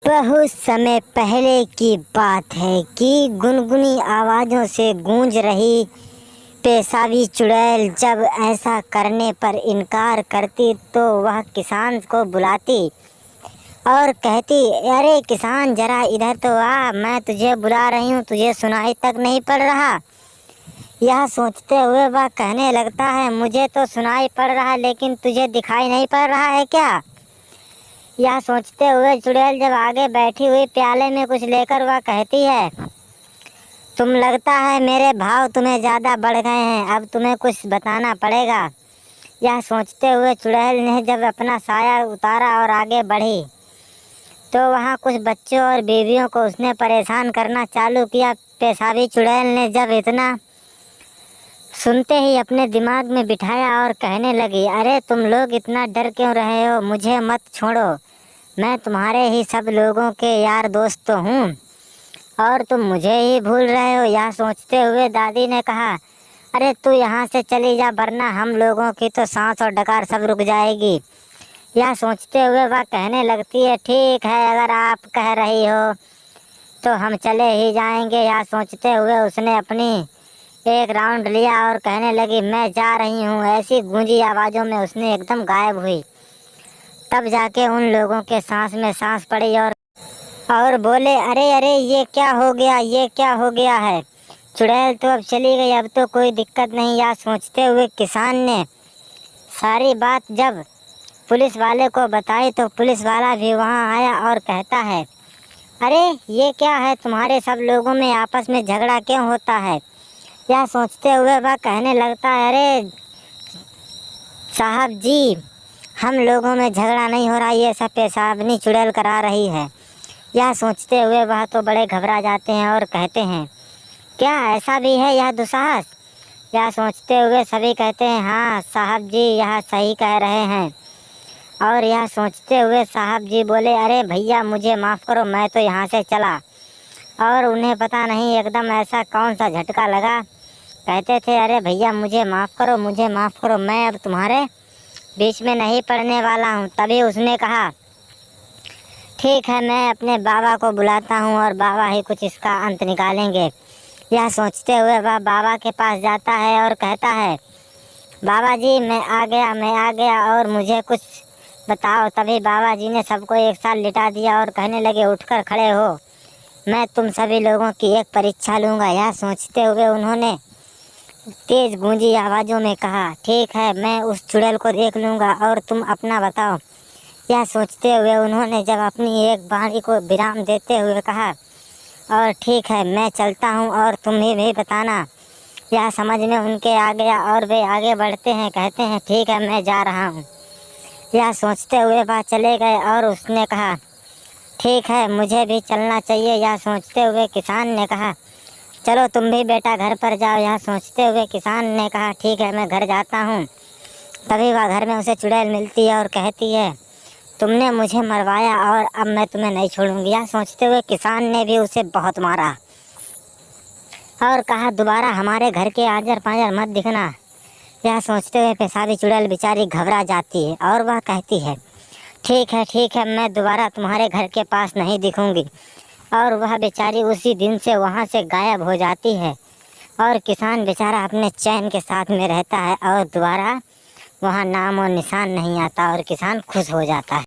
बहुत समय पहले की बात है कि गुनगुनी आवाज़ों से गूंज रही पेशावी चुड़ैल जब ऐसा करने पर इनकार करती तो वह किसान को बुलाती और कहती, अरे किसान जरा इधर तो आ, मैं तुझे बुला रही हूँ, तुझे सुनाई तक नहीं पड़ रहा। यह सोचते हुए वह कहने लगता है, मुझे तो सुनाई पड़ रहा लेकिन तुझे दिखाई नहीं पड़ रहा है क्या। यह सोचते हुए चुड़ैल जब आगे बैठी हुई प्याले में कुछ लेकर वह कहती है, तुम लगता है मेरे भाव तुम्हें ज़्यादा बढ़ गए हैं, अब तुम्हें कुछ बताना पड़ेगा। यह सोचते हुए चुड़ैल ने जब अपना साया उतारा और आगे बढ़ी तो वहाँ कुछ बच्चों और बीवियों को उसने परेशान करना चालू किया। पेशावी चुड़ैल ने जब इतना सुनते ही अपने दिमाग में बिठाया और कहने लगी, अरे तुम लोग इतना डर क्यों रहे हो, मुझे मत छोड़ो, मैं तुम्हारे ही सब लोगों के यार दोस्त तो हूँ और तुम मुझे ही भूल रहे हो। यह सोचते हुए दादी ने कहा, अरे तू यहाँ से चली जा वरना हम लोगों की तो सांस और डकार सब रुक जाएगी। यह सोचते हुए वह कहने लगती है, ठीक है, अगर आप कह रही हो तो हम चले ही जाएंगे। यह सोचते हुए उसने अपनी एक राउंड लिया और कहने लगी, मैं जा रही हूँ। ऐसी गूंजी आवाज़ों में उसने एकदम गायब हुई। तब जाके उन लोगों के सांस में सांस पड़ी और बोले, अरे अरे ये क्या हो गया, ये क्या हो गया है। चुड़ैल तो अब चली गई, अब तो कोई दिक्कत नहीं। यह सोचते हुए किसान ने सारी बात जब पुलिस वाले को बताई तो पुलिस वाला भी वहाँ आया और कहता है, अरे ये क्या है, तुम्हारे सब लोगों में आपस में झगड़ा क्यों होता है। यह सोचते हुए वह कहने लगता है, अरे साहब जी, हम लोगों में झगड़ा नहीं हो रहा, ये सब पेशाबनी चुड़ैल करा रही है। यह सोचते हुए वह तो बड़े घबरा जाते हैं और कहते हैं, क्या ऐसा भी है यह दुस्साहस। यह सोचते हुए सभी कहते हैं, हाँ साहब जी यह सही कह रहे हैं। और यह सोचते हुए साहब जी बोले, अरे भैया मुझे माफ़ करो, मैं तो यहाँ से चला। और उन्हें पता नहीं एकदम ऐसा कौन सा झटका लगा, कहते थे, अरे भैया मुझे माफ़ करो, मुझे माफ़ करो, मैं अब तुम्हारे बीच में नहीं पड़ने वाला हूँ। तभी उसने कहा, ठीक है, मैं अपने बाबा को बुलाता हूँ और बाबा ही कुछ इसका अंत निकालेंगे। यह सोचते हुए वह बाबा के पास जाता है और कहता है, बाबा जी मैं आ गया और मुझे कुछ बताओ। तभी बाबा जी ने सबको एक साथ लिटा दिया और कहने लगे, उठकर खड़े हो, मैं तुम सभी लोगों की एक परीक्षा लूँगा। यह सोचते हुए उन्होंने तेज़ गूंजी आवाज़ों में कहा, ठीक है, मैं उस चुड़ैल को देख लूँगा और तुम अपना बताओ। यह सोचते हुए उन्होंने जब अपनी एक बाणी को विराम देते हुए कहा, और ठीक है मैं चलता हूँ और तुम्हें भी बताना। यह समझ में उनके आ गया और वे आगे बढ़ते हैं, कहते हैं, ठीक है मैं जा रहा हूँ। यह सोचते हुए वह चले गए और उसने कहा, ठीक है मुझे भी चलना चाहिए। यह सोचते हुए किसान ने कहा, चलो तुम भी बेटा घर पर जाओ। यह सोचते हुए किसान ने कहा, ठीक है मैं घर जाता हूँ। तभी वह घर में उसे चुड़ैल मिलती है और कहती है, तुमने मुझे मरवाया और अब मैं तुम्हें नहीं छोड़ूंगी। यह सोचते हुए किसान ने भी उसे बहुत मारा और कहा, दोबारा हमारे घर के आजर पाजर मत दिखना। यह सोचते हुए पेशाबी चुड़ैल बेचारी घबरा जाती है और वह कहती है, ठीक है मैं दोबारा तुम्हारे घर के पास नहीं दिखूंगी। और वह बेचारी उसी दिन से वहाँ से गायब हो जाती है और किसान बेचारा अपने चैन के साथ में रहता है और दोबारा वहाँ नाम और निशान नहीं आता और किसान खुश हो जाता है।